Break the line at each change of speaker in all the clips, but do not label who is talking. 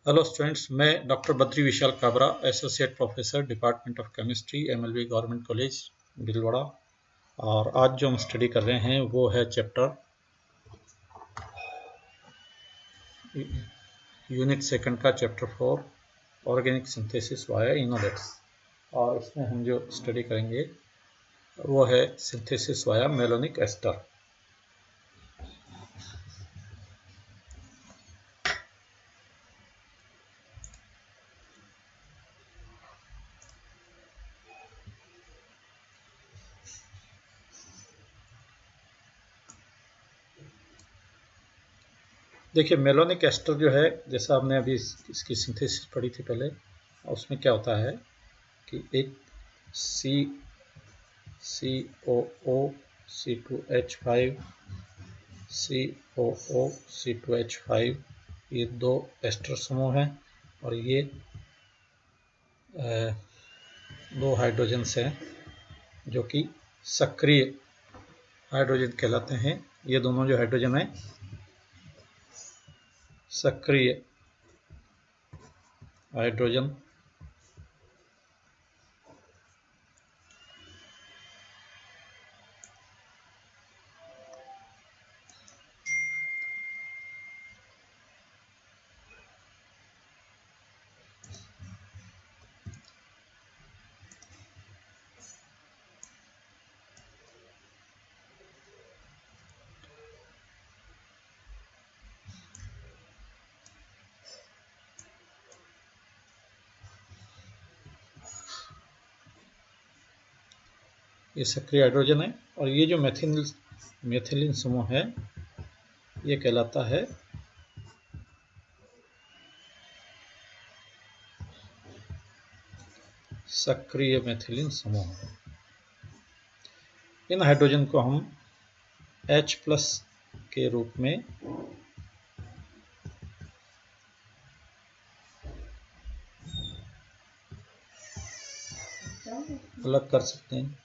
Hello students, मैं doctor Badri Vishal Kabra, associate professor, department of chemistry, MLV government college Bhilwara. और आज जो हम स्टडी कर रहे हैं वो है चैप्टर यूनिट सेकंड का चैप्टर 4 ऑर्गेनिक सिंथेसिस वाया इनोलेट्स। और इसमें हम जो स्टडी करेंगे वो है सिंथेसिस वाया मेलोनिक एस्टर। देखिए, मेलोनिक एस्टर जो है, जैसा आपने अभी इसकी सिंथेसिस पढ़ी थी पहले, उसमें क्या होता है कि एक COO C2H5 COO C2H5 ये दो एस्टर समूह हैं और ये दो हाइड्रोजन्स हैं जो कि सक्रिय हाइड्रोजन कहलाते हैं। ये दोनों जो हाइड्रोजन हैं सक्रिय हाइड्रोजन ये सक्रिय हाइड्रोजन है। और ये जो मेथिलीन समूह है ये कहलाता है सक्रिय मेथिलीन समूह। इन हाइड्रोजन को हम H+ के रूप में अलग कर सकते हैं।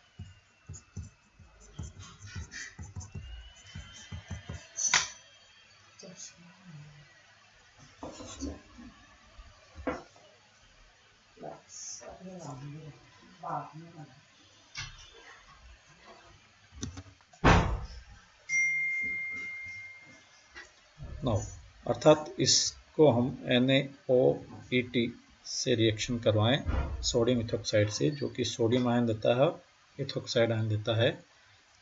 अर्थात इसको हम NaOET से रिएक्शन करवाएं सोडियम इथोक्साइड से, जो कि सोडियम आयन देता है, इथोक्साइड आयन देता है।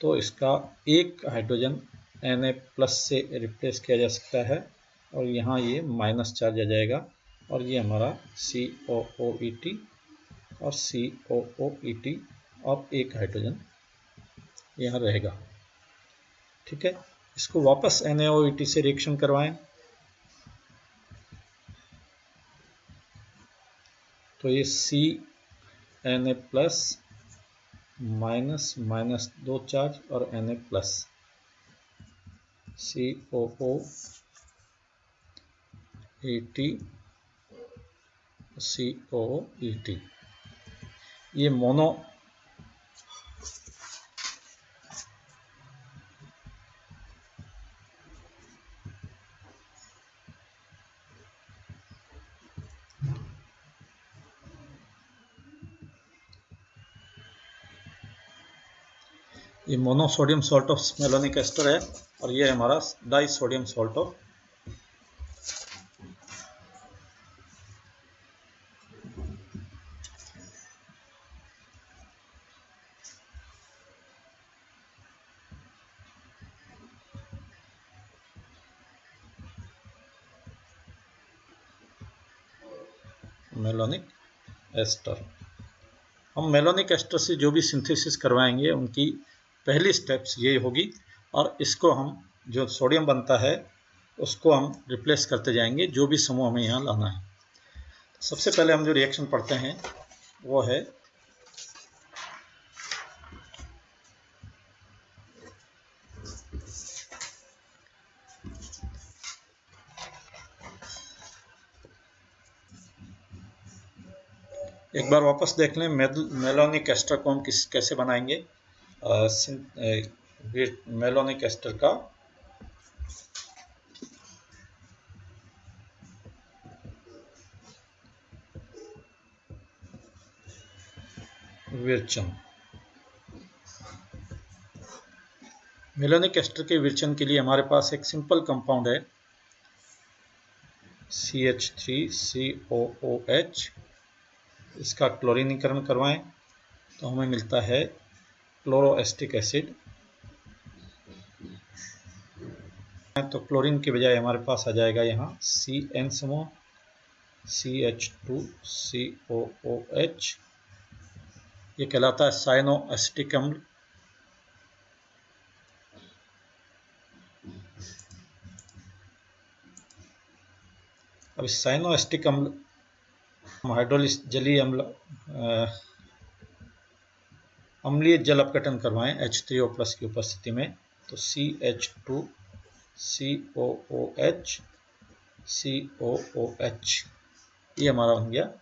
तो इसका एक हाइड्रोजन Na+ से रिप्लेस किया जा सकता है और यहाँ ये माइनस चार्ज आ जाएगा और ये हमारा COOET और COOET और एक हाइड्रोजन यहाँ रहेगा। ठीक है, इसको वापस NaOET से रिएक्शन करवाएं तो ये Na+ माइनस माइनस 2 चार्ज और Na+, COOET ये mono monosodium salt of malonic ester है और ये हमारा disodium salt of malonic ester. हम मेलोनिक एस्टर से जो भी सिंथेसिस करवाएंगे उनकी पहली स्टेप्स ये होगी और इसको हम जो सोडियम बनता है उसको हम रिप्लेस करते जाएंगे जो भी समूह हमें यहाँ लाना है। सबसे पहले हम जो रिएक्शन पढ़ते हैं वो है एक बार वापस देख लें मेलोनिक एस्टर को हम कैसे बनाएंगे। मेलोनिक एस्टर का विरचन। मेलोनिक एस्टर के विरचन के लिए हमारे पास एक सिंपल कंपाउंड है CH3COOH। इसका क्लोरीनीकरण करवाएं तो हमें मिलता है क्लोरोएस्टिक एसिड। तो क्लोरीन के बजाय हमारे पास आ जाएगा यहाँ CN समूह, CH2COOH। ये कहलाता है साइनो एसिटिक अम्ल। अब इस साइनो एसिटिक अम्ल हाइड्रोलिस जलीय अम्ल अम्लीय जल अपघटन करवाएं H3O+ की उपस्थिति में तो CH2COOH COOH ये हमारा बन गया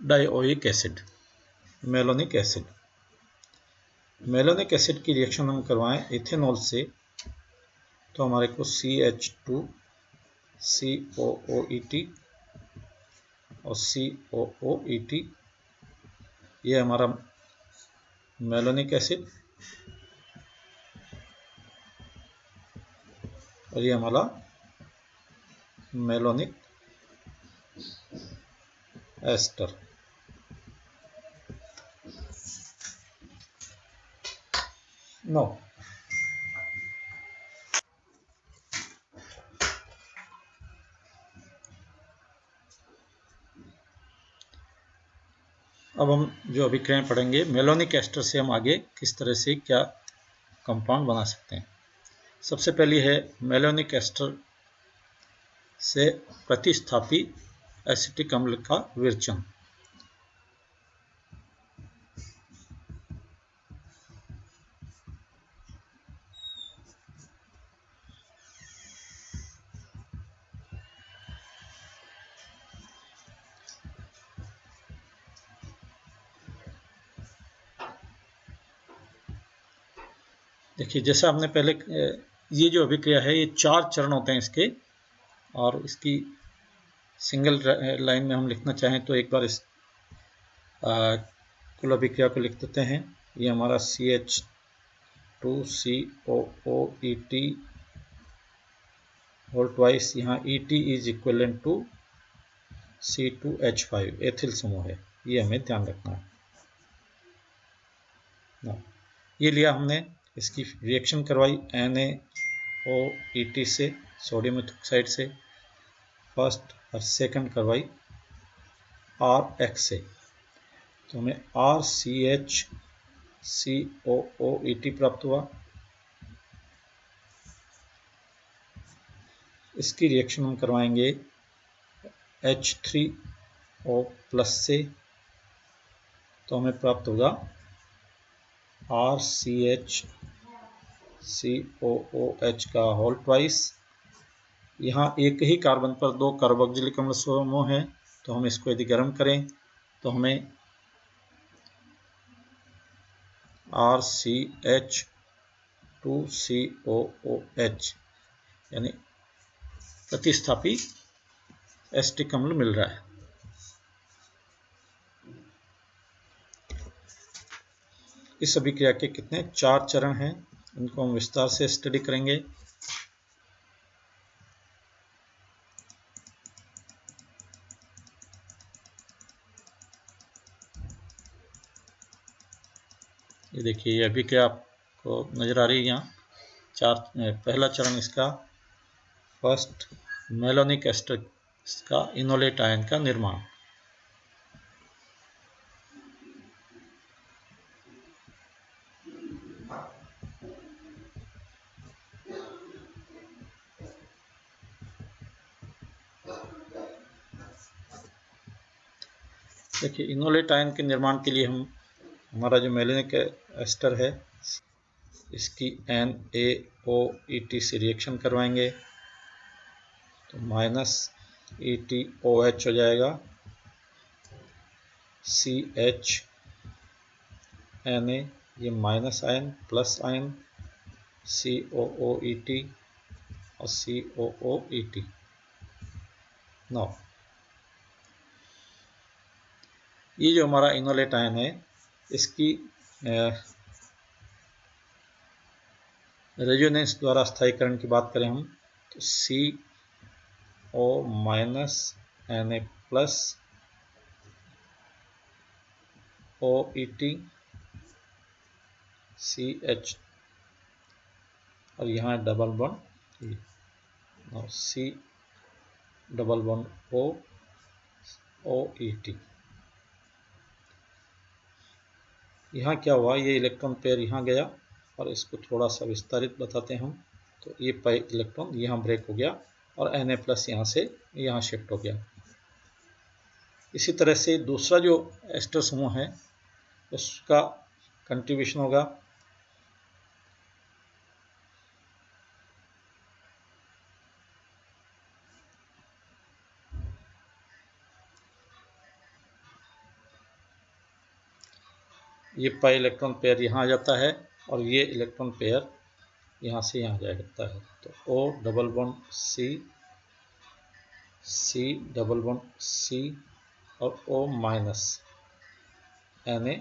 dioic acid, malonic acid. Malonic acid की रिएक्शन हम करवाएं इथेनॉल से तो हमारे को CH2COOET और COOET ये हमारा मेलोनिक एसिड और ये हमारा मेलोनिक एस्टर। नो अब हम जो अभिक्रियाएं पढ़ेंगे मेलोनिक एस्टर से हम आगे किस तरह से क्या कंपाउंड बना सकते हैं। सबसे पहली है मेलोनिक एस्टर से प्रतिस्थापी एसिटिक अम्ल का विरचन। देखिए जैसा हमने पहले ये जो अभिक्रिया है ये 4 चरण होते हैं इसके, और इसकी सिंगल लाइन में हम लिखना चाहें तो एक बार इस कुल अभिक्रिया को लिख देते हैं। ये हमारा CH2COOET होल ट्वाइस, यहाँ ET is equivalent to C2H5 ethyl समूह है, ये हमें ध्यान रखना है। ये लिया हमने, इसकी रिएक्शन करवाई NaOET से, सोडियम इथोक्साइड से, फर्स्ट और सेकंड करवाई RX से, तो हमें RCHCOOET प्राप्त हुआ। इसकी रिएक्शन हम करवाएंगे H3O+ से, तो हमें प्राप्त होगा RCHCOOH का होल ट्वाइस। यहाँ एक ही कार्बन पर 2 कार्बोक्सिलिक अम्ल समूह है, तो हम इसको यदि गर्म करें तो हमें RCH2COOH यानी प्रतिस्थापी एसिटिक अम्ल मिल रहा है। इस अभिक्रिया के कितने 4 चरण हैं, इनको हम विस्तार से स्टडी करेंगे। ये देखिए ये अभिक्रिया आपको नजर आ रही है यहाँ 4। पहला चरण इसका फर्स्ट मेलोनिक एस्टर का इनोलेट आयन का निर्माण। देखिए इनोलेट आयन के निर्माण के लिए हम हमारा जो मेलोनिक एस्टर है इसकी NaOET से रिएक्शन करवाएंगे तो -ETOH हो जाएगा, CH Na ये minus ion plus ion, COOET और COOET। नाउ ये जो हमारा इनोलेट आयन है इसकी रेजोनेंस द्वारा स्थायीकरण की बात करें हम तो CO minus Na plus OET CH और यहाँ double bond C double bond O OET। यहाँ क्या हुआ, ये इलेक्ट्रॉन पेयर यहाँ गया और इसको थोड़ा सा विस्तारित बताते हैं हम। तो ये पाई इलेक्ट्रॉन यहाँ ब्रेक हो गया और Na प्लस यहाँ से यहाँ शिफ्ट हो गया। इसी तरह से दूसरा जो एस्टर समूह है उसका कंट्रीब्यूशन होगा ये पाई इलेक्ट्रॉन पेयर यहाँ आ जाता है और ये इलेक्ट्रॉन पेयर यहाँ से यहाँ जाया करता है। तो O double bond C double bond C और O minus Na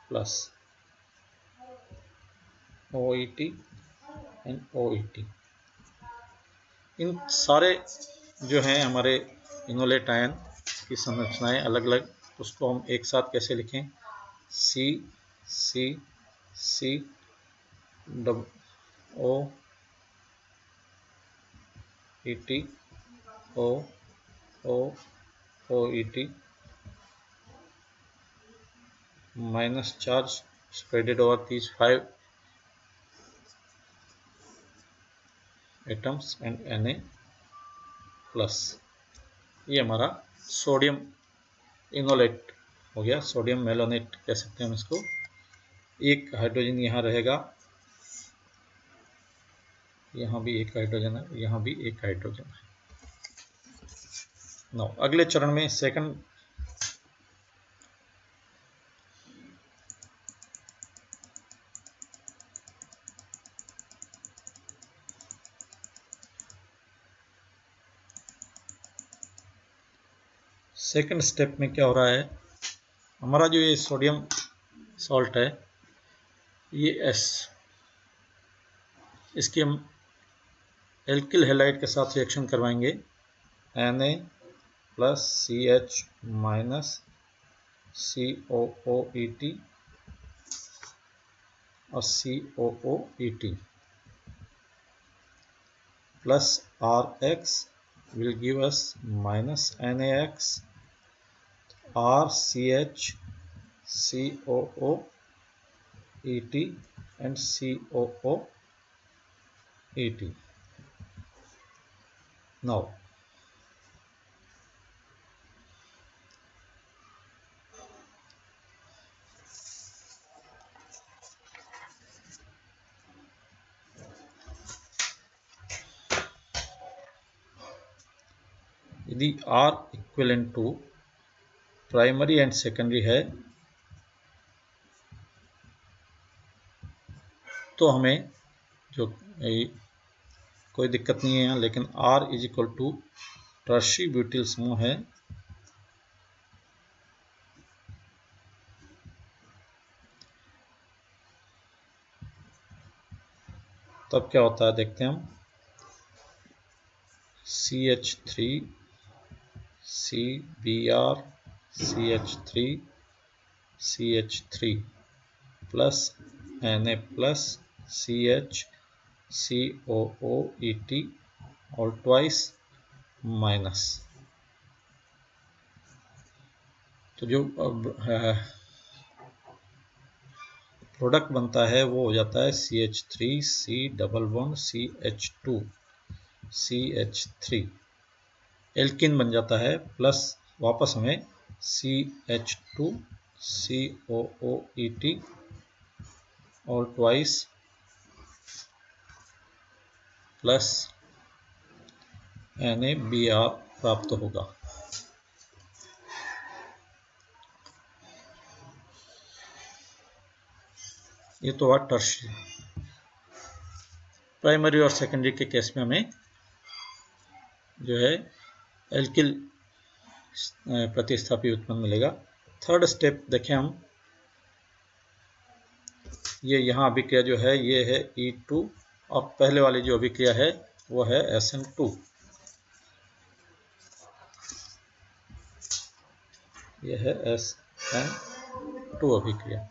plus OET and OET। इन सारे जो हैं हमारे इनोलेट आयन की संरचनाएं अलग अलग, उसको हम एक साथ कैसे लिखें, C C C O ET O O OET minus charge spreaded over these 5 atoms and Na plus। ये हमारा सोडियम इनोलेट हो गया, सोडियम मेलोनेट कह सकते हैं हम इसको। एक हाइड्रोजन यहाँ रहेगा, यहाँ भी एक हाइड्रोजन है, यहाँ भी एक हाइड्रोजन है। नाउ अगले चरण में सेकंड स्टेप में क्या हो रहा है, हमारा जो ये सोडियम सॉल्ट है ये S, इसकी हम एल्किल हैलाइड के साथ रिएक्शन करवाएंगे, Na plus CH minus COOET और COOET plus RX will give us minus NaX, RCH COOET and COOET। now यदि R equivalent to primary and secondary है तो हमें जो कोई दिक्कत नहीं है यहाँ, लेकिन R is equal to tertiary butyl समूह है तब क्या होता है देखते हैं हम, CH3 CBr CH3 CH3 plus Na plus CH COOET और ट्वाइस माइनस। तो जो प्रोडक्ट बनता है वो हो जाता है CH3 C double bond CH2 CH3, alkene बन जाता है, प्लस वापस हमें CH2 COOET और ट्वाइस प्लस NaBr प्राप्त होगा। ये तो हुआ टर्शियरी। प्राइमरी और सेकेंडरी के केस में हमें जो है एल्किल प्रतिस्थापी उत्पन्न मिलेगा। थर्ड स्टेप देखें हम, ये यहाँ अभिक्रिया जो है ये है E2 और पहले वाली जो अभिक्रिया है वो है SN2। ये है SN2 अभिक्रिया।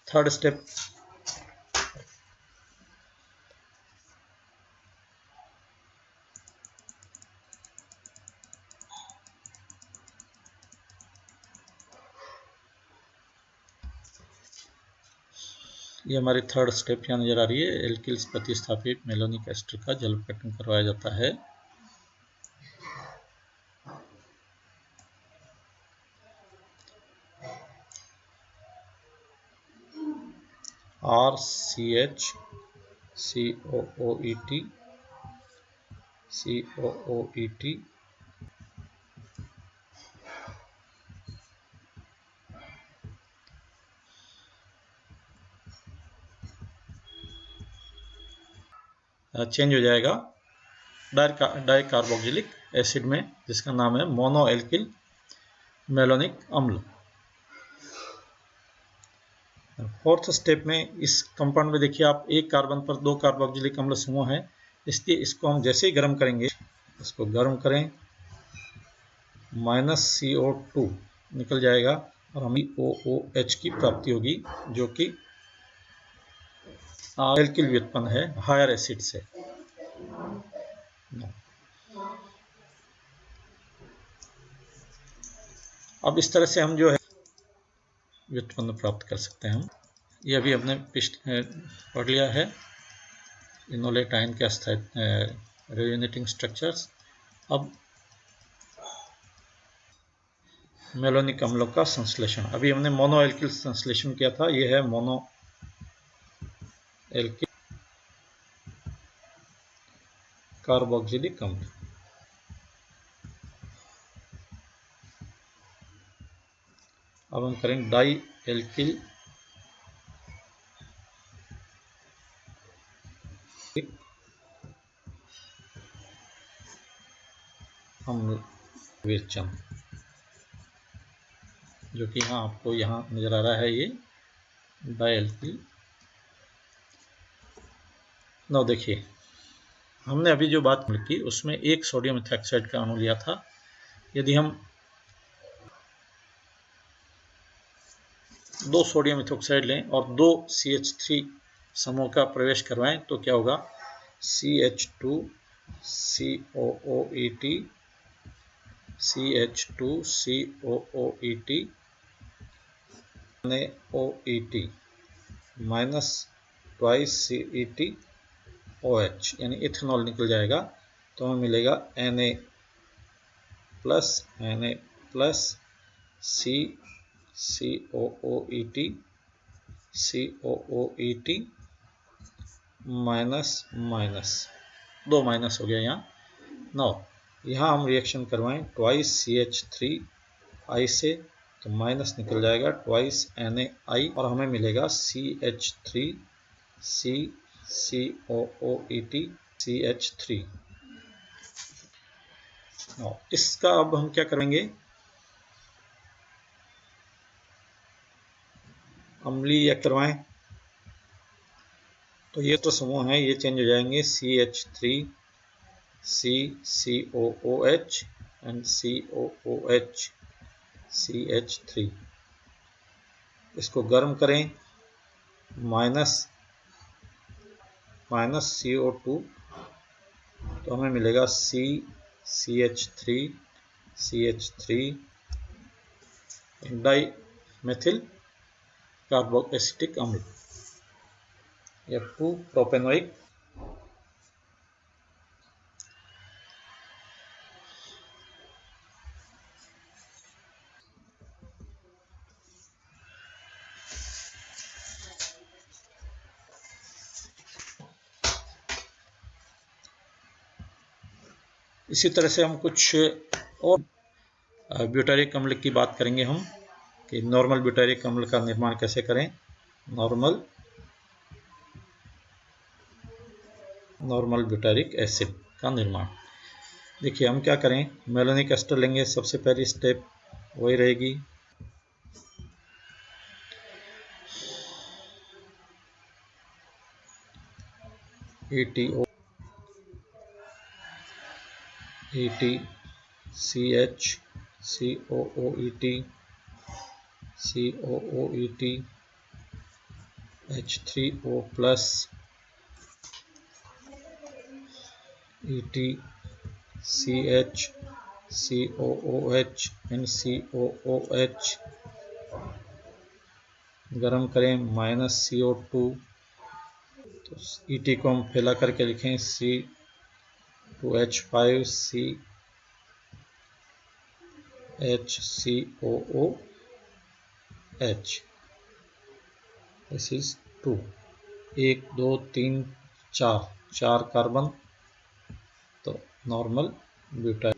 थर्ड स्टेप, ये हमारी थर्ड स्टेप यहाँ नजर आ रही है। एल्किल्स प्रतिस्थापित मेलोनिक एस्टर का जल अपघटन करवाया जाता है। RCH COOET चेंज हो जाएगा डाई कार्बोक्सिलिक एसिड में, जिसका नाम है मोनो एल्किल मेलोनिक अम्ल। फोर्थ स्टेप में इस कंपाउंड में देखिए आप, एक कार्बन पर 2 कार्बोक्सिलिक अम्ल समूह है, इसलिए इसको हम जैसे ही गर्म करेंगे, इसको गर्म करें, -CO2 निकल जाएगा और हमें OOH की प्राप्ति होगी, जो कि एल्किल व्युत्पन्न है हायर एसिड से। अब इस तरह से हम जो है व्युत्पन्न प्राप्त कर सकते हैं हम। ये अभी हमने पढ़ लिया है इनोलेट आयन के रेजोनेटिंग स्ट्रक्चर्स। अब मेलोनिक अम्लों का संश्लेषण, अभी हमने मोनो एल्किल संश्लेषण किया था, यह है मोनो एल्किल कार्बोक्सिलिक अम्ल। अब हम करेंगे डाई एल्किल अम्ल विरेचन, जो कि यहाँ आपको यहाँ नजर आ रहा है, ये डाई एल्किल। now देखिए, हमने अभी जो बात की उसमें एक सोडियम इथॉक्साइड का अणु लिया था। यदि हम 2 सोडियम इथॉक्साइड लें और 2 CH3 समूह का प्रवेश करवाएं तो क्या होगा, CH2COOET CH2COOET NaOET minus twice CETOH यानी इथेनॉल निकल जाएगा, तो हमें मिलेगा Na plus COOET minus minus, 2 minus हो गया यहाँ। यहाँ हम रिएक्शन करवाएं ट्वाइस CH3I से, तो माइनस निकल जाएगा ट्वाइस NaI और हमें मिलेगा CH3CCOOET CH3। इसका अब हम क्या करेंगे, अम्लीय करवाएं, तो ये तो समूह है, ये चेंज हो जाएंगे CH3CCOOH एंड COOH CH3। इसको गर्म करें, माइनस CO2, तो हमें मिलेगा CH3 डाई मेथिल कार्बोएसिटिक अम्ल F2 प्रोपेनोइक। इसी तरह से हम कुछ और ब्यूटारिक अम्ल की बात करेंगे हम, कि नॉर्मल ब्यूटारिक अम्ल का निर्माण कैसे करें। नॉर्मल ब्यूटारिक एसिड का निर्माण, देखिए हम क्या करें, मेलोनिक एस्टर लेंगे, सबसे पहली स्टेप वही रहेगी, ETO ET CH COOET COOET H3O plus ET CH COOH and COOH, गरम करें -CO2, तो ET को हम फैला करके लिखें C2H5 CHCOOH, this is 2, 1 2 3 4 carbon, तो नॉर्मल ब्यूटाइल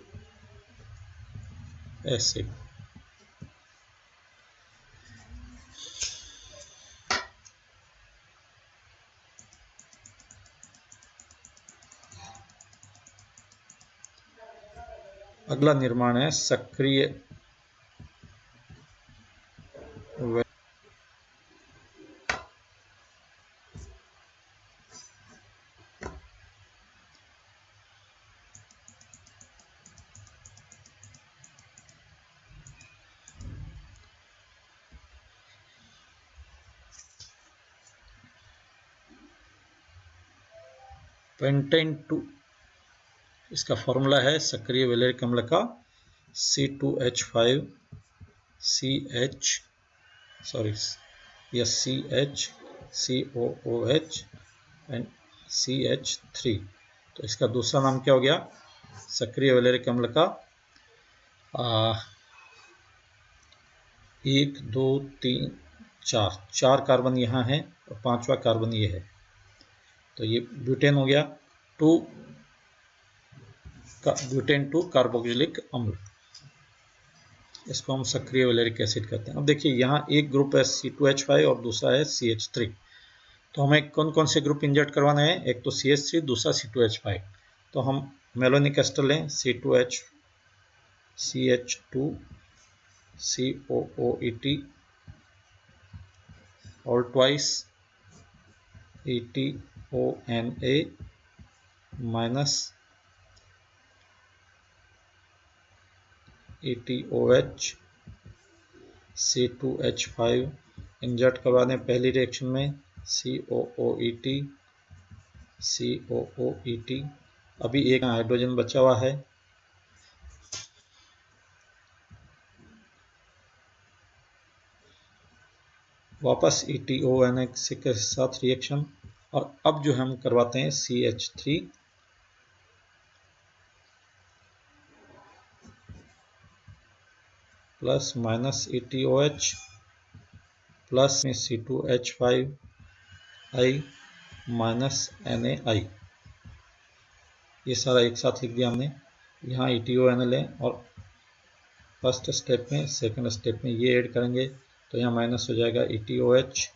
एसिड। अगला निर्माण है सक्रिय पेंटेन 2, इसका फॉर्मूला है सक्रिय वैलेरिक अम्ल का C2H5 CH COOH and CH3। तो इसका दूसरा नाम क्या हो गया, सक्रिय वैलेरिक अम्ल का 1 2 3 4 कार्बन यहाँ है और 5वां कार्बन ये है, तो ये ब्यूटेन हो गया, ब्यूटेन 2 कार्बोक्सिलिक अम्ल, इसको हम सक्रिय वैलेरिक एसिड कहते हैं। अब देखिए यहाँ एक ग्रुप है C2H5 और दूसरा है CH3, तो हमें कौन कौन से ग्रुप इंजर्ट करवाना है, एक तो CH3, दूसरा C2H5, तो हम मेलोनिक एस्टर लें C2H CH2 COOET all twice ETONA minus ETOH C2H5 insert करवा दें पहली रिएक्शन में COOET COOET, अभी एक हाइड्रोजन बचा हुआ है, वापस ETONA के साथ रिएक्शन, और अब जो हम करवाते हैं CH3 plus minus ETOH plus में C2H5I माइनस NaI, ये सारा एक साथ लिख दिया हमने। यहाँ ETONA लें और फर्स्ट स्टेप में सेकंड स्टेप में ये ऐड करेंगे, तो यहाँ माइनस हो जाएगा ETOH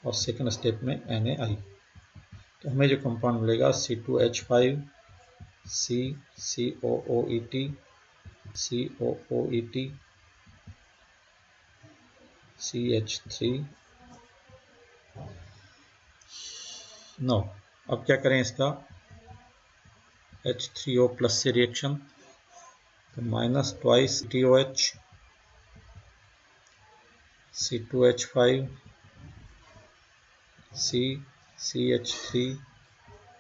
और सेकंड स्टेप में NaI, तो हमें जो कंपाउंड मिलेगा C2H5 COOET COOET CH3 no. अब क्या करें इसका H3O प्लस से रिएक्शन, तो minus twice ETOH C2H5 CH3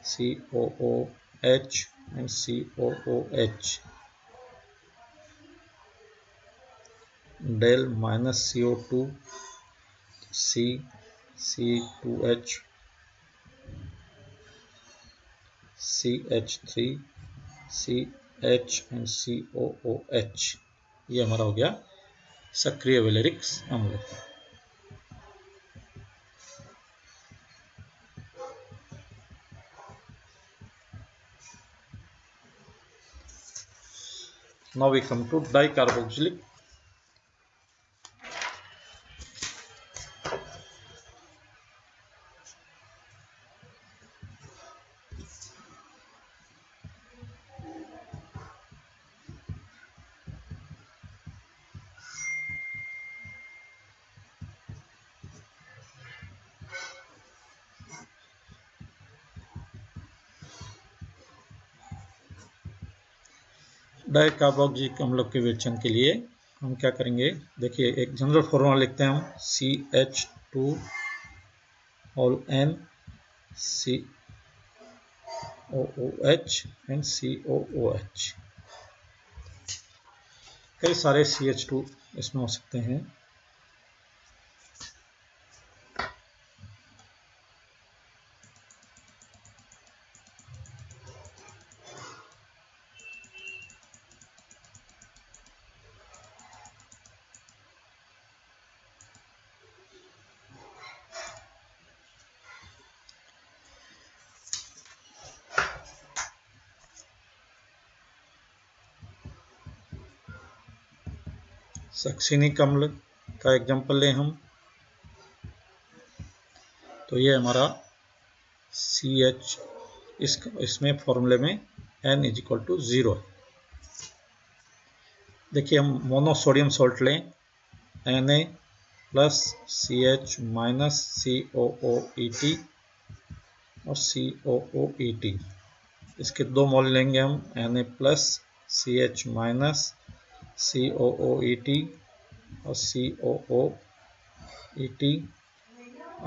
COOH and COOH del minus CO2 C2H CH3 CH and COOH, ये हमारा हो गया सक्रिय वैलेरिक अम्ल। Now we come to dicarboxylic dicarboxylic अम्लों के विवेचन के लिए हम क्या करेंगे, देखिए एक जनरल फॉर्मूला लिखते हैं हम CH2 whole N COOH and COOH। कई सारे CH2 इसमें हो सकते हैं। सक्सिनिक अम्ल का एग्जाम्पल लें हम, तो ये हमारा CH, इसमें फॉर्मूले में N = 0 है। देखिए हम मोनोसोडियम सॉल्ट लें, Na plus CH minus COOET और COOET, इसके 2 मोल लेंगे हम, Na plus CH minus COOET और COOET।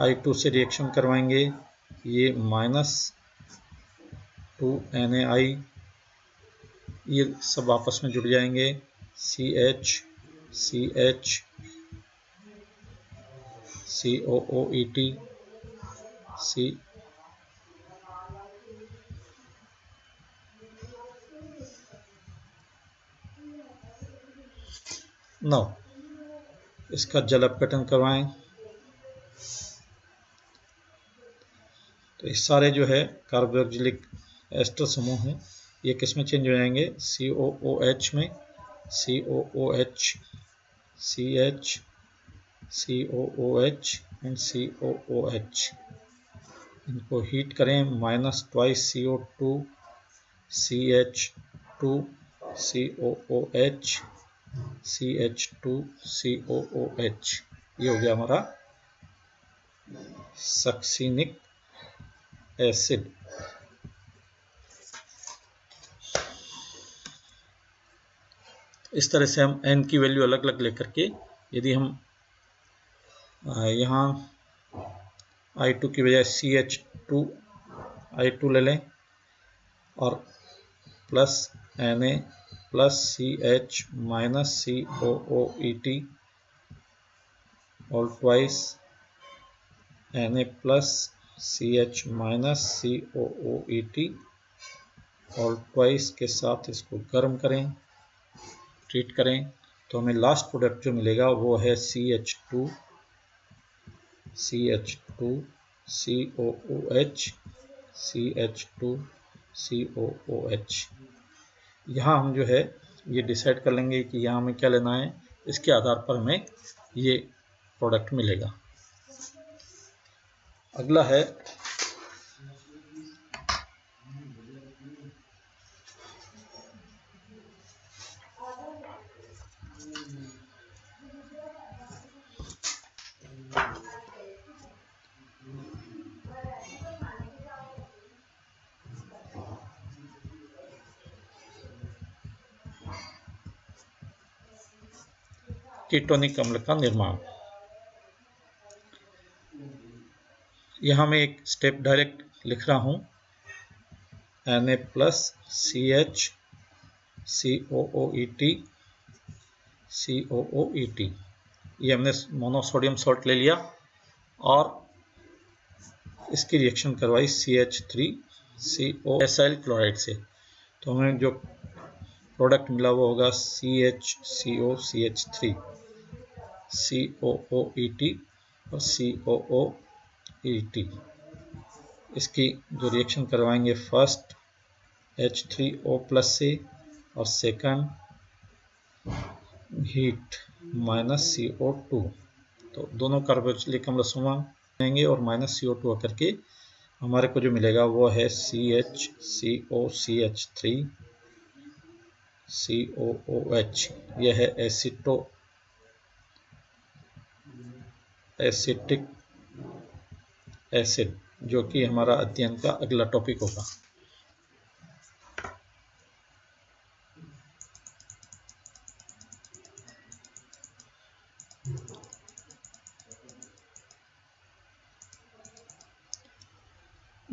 I2 से रिएक्शन करवाएंगे, ये -2NaI, ये सब आपस में जुड़ जाएंगे, CH CH COOET C। नौ इसका जल अपघटन करवाएं, तो इस सारे जो है कार्बोक्सिलिक एस्टर समूह हैं, ये किस में चेंज हो जाएंगे, COOH में, COOH CH COOH and COOH। इनको हीट करें, -2CO2 CH2 COOH CH2 COOH, ये हो गया हमारा सक्सिनिक एसिड। इस तरह से हम N की वैल्यू अलग अलग लेकर के, यदि हम यहाँ I2 की बजाय CH2I2 ले लें और plus Na plus CH minus COOET और twice Na plus CH minus COOET और ट्वाइस के साथ इसको गर्म करें, ट्रीट करें, तो हमें लास्ट प्रोडक्ट जो मिलेगा वो है CH2 COOH CH2 COOH। यहाँ हम जो है ये डिसाइड कर लेंगे कि यहाँ हमें क्या लेना है, इसके आधार पर हमें ये प्रोडक्ट मिलेगा। अगला है कीटोनिक अम्ल का निर्माण। यहाँ मैं एक स्टेप डायरेक्ट लिख रहा हूँ, Na plus CH COOET COOET, ये हमने मोनोसोडियम सॉल्ट ले लिया और इसकी रिएक्शन करवाई CH3CO एसाइल क्लोराइड से, तो हमें जो प्रोडक्ट मिला वो होगा CHCOCH3 COOET और COOET। इसकी जो रिएक्शन करवाएंगे, फर्स्ट H3O प्लस से और सेकंड हीट -CO2, तो दोनों कार्बोक्सिलिक अम्ल समूह देंगे और -CO2 करके हमारे को जो मिलेगा वो है CHCOCH3 COOH। यह है एसिटिक एसिड, जो कि हमारा अध्ययन का अगला टॉपिक होगा।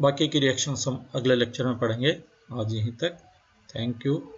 बाकी की रिएक्शंस हम अगले लेक्चर में पढ़ेंगे। आज यहीं तक। Thank you.